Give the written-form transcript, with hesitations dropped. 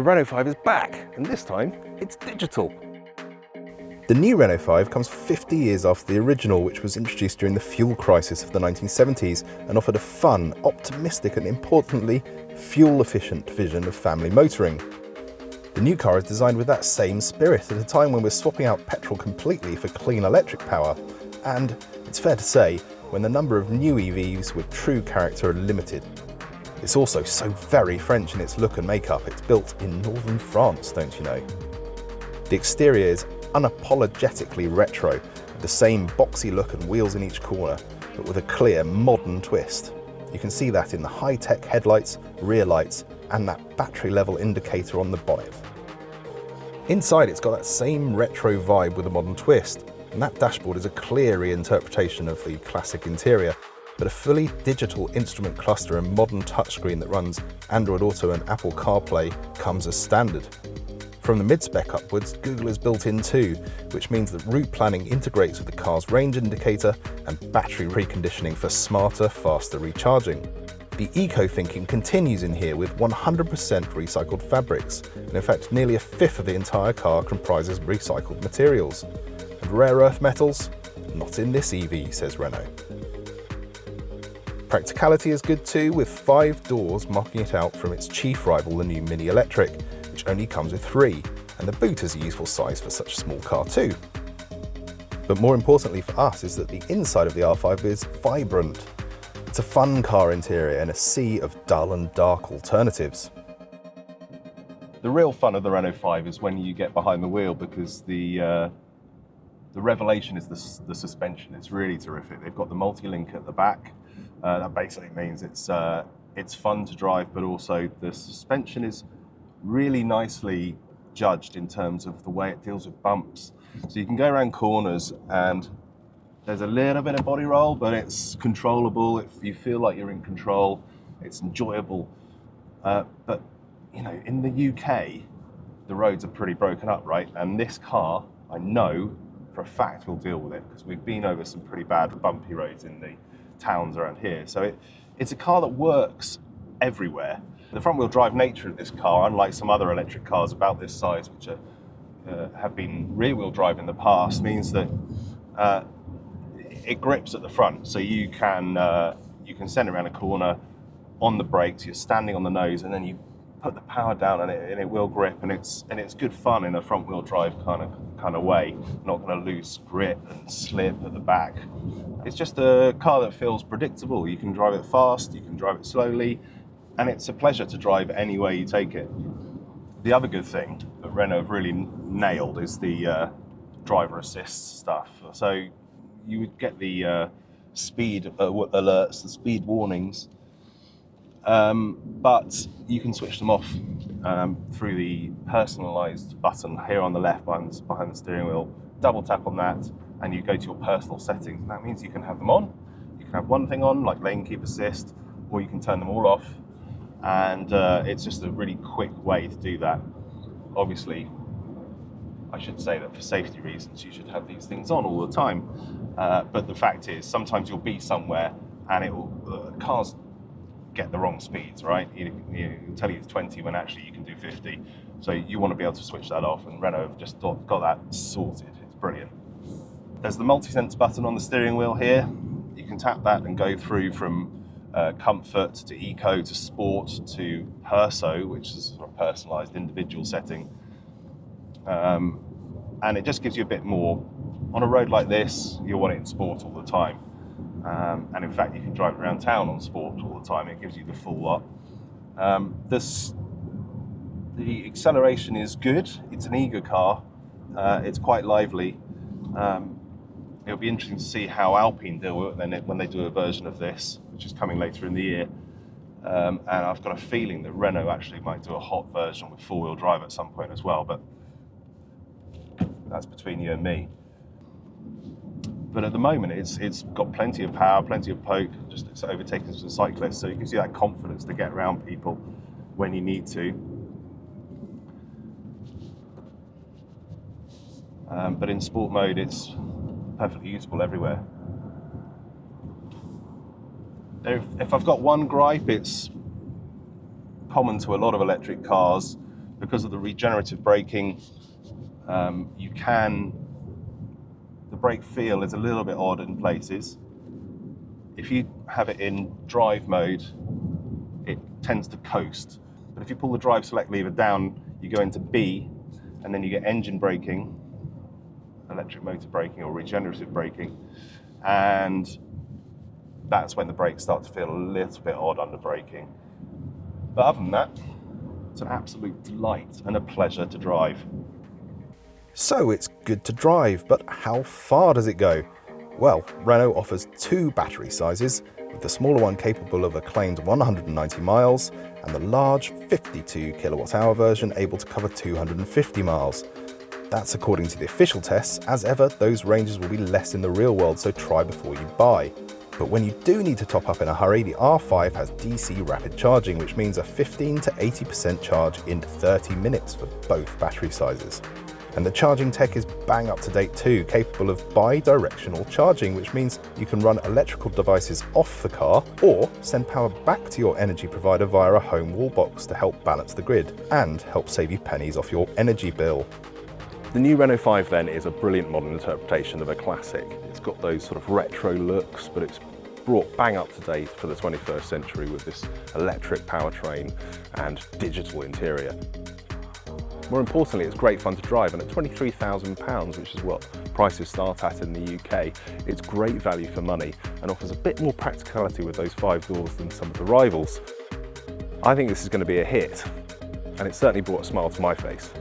The Renault 5 is back, and this time it's digital. The new Renault 5 comes 50 years after the original, which was introduced during the fuel crisis of the 1970s and offered a fun, optimistic and importantly, fuel-efficient vision of family motoring. The new car is designed with that same spirit at a time when we're swapping out petrol completely for clean electric power, and, it's fair to say, when the number of new EVs with true character are limited. It's also so very French in its look and makeup. It's built in northern France, don't you know? The exterior is unapologetically retro, with the same boxy look and wheels in each corner, but with a clear modern twist. You can see that in the high-tech headlights, rear lights, and that battery level indicator on the bonnet. Inside it's got that same retro vibe with a modern twist, and that dashboard is a clear reinterpretation of the classic interior, but a fully digital instrument cluster and modern touchscreen that runs Android Auto and Apple CarPlay comes as standard. From the mid-spec upwards, Google is built in too, which means that route planning integrates with the car's range indicator and battery reconditioning for smarter, faster recharging. The eco-thinking continues in here with 100% recycled fabrics, and in fact nearly a fifth of the entire car comprises recycled materials. And rare earth metals? Not in this EV, says Renault. Practicality is good too, with 5 doors marking it out from its chief rival, the new Mini Electric, which only comes with 3, and the boot is a useful size for such a small car too. But more importantly for us is that the inside of the R5 is vibrant. It's a fun car interior in a sea of dull and dark alternatives. The real fun of the Renault 5 is when you get behind the wheel, because the revelation is the suspension. It's really terrific. They've got the multi-link at the back. That basically means it's fun to drive, but also the suspension is really nicely judged in terms of the way it deals with bumps. So you can go around corners and there's a little bit of body roll, but it's controllable. If you feel like you're in control, it's enjoyable. But you know, in the UK, the roads are pretty broken up, right? And this car, I know for a fact, will deal with it, because we've been over some pretty bad bumpy roads in the towns around here. So it's a car that works everywhere. The front-wheel drive nature of this car, unlike some other electric cars about this size, which have been rear-wheel drive in the past, means that it grips at the front. So you can send it around a corner on the brakes. You're standing on the nose, and then you put the power down, and it will grip. And it's good fun in a front-wheel drive kind of way. Not going to lose grip and slip at the back. It's just a car that feels predictable. You can drive it fast, you can drive it slowly, and it's a pleasure to drive any way you take it. The other good thing that Renault have really nailed is the driver assist stuff. So you would get the speed alerts, the speed warnings, but you can switch them off through the personalised button here on the left behind the steering wheel. Double tap on that and you go to your personal settings. And that means you can have them on. You can have one thing on, like lane keep assist, or you can turn them all off. And it's just a really quick way to do that. Obviously, I should say that for safety reasons, you should have these things on all the time. But the fact is, sometimes you'll be somewhere and cars get the wrong speeds, right? It'll tell you it's 20 when actually you can do 50. So you want to be able to switch that off, and Renault have just got that sorted. It's brilliant. There's the multi-sense button on the steering wheel here. You can tap that and go through from comfort to eco to sport to perso, which is a personalised individual setting. And it just gives you a bit more. On a road like this, you'll want it in sport all the time. And in fact, you can drive around town on sport all the time. It gives you the full lot. The acceleration is good. It's an eager car. It's quite lively. It'll be interesting to see how Alpine deal with it when they do a version of this, which is coming later in the year. And I've got a feeling that Renault actually might do a hot version with four-wheel drive at some point as well, but that's between you and me. But at the moment, it's got plenty of power, plenty of poke, just it's overtaking some cyclists, so it gives you that confidence to get around people when you need to. But in sport mode, it's perfectly usable everywhere. If I've got one gripe, it's common to a lot of electric cars. The because of the regenerative braking, the brake feel is a little bit odd in places. If you have it in drive mode, it tends to coast. But if you pull the drive select lever down, you go into B, and then you get engine braking, electric motor braking or regenerative braking, and that's when the brakes start to feel a little bit odd under braking. But other than that, it's an absolute delight and a pleasure to drive. So it's good to drive, but how far does it go? Well, Renault offers two battery sizes, with the smaller one capable of a claimed 190 miles and the large 52 kilowatt-hour version able to cover 250 miles. That's according to the official tests. As ever, those ranges will be less in the real world, so try before you buy. But when you do need to top up in a hurry, the R5 has DC rapid charging, which means a 15 to 80% charge in 30 minutes for both battery sizes. And the charging tech is bang up to date too, capable of bi-directional charging, which means you can run electrical devices off the car or send power back to your energy provider via a home wall box to help balance the grid and help save you pennies off your energy bill. The new Renault 5 then is a brilliant modern interpretation of a classic. It's got those sort of retro looks, but it's brought bang up to date for the 21st century with this electric powertrain and digital interior. More importantly, it's great fun to drive, and at £23,000, which is what prices start at in the UK, it's great value for money and offers a bit more practicality with those 5 doors than some of the rivals. I think this is going to be a hit, and it certainly brought a smile to my face.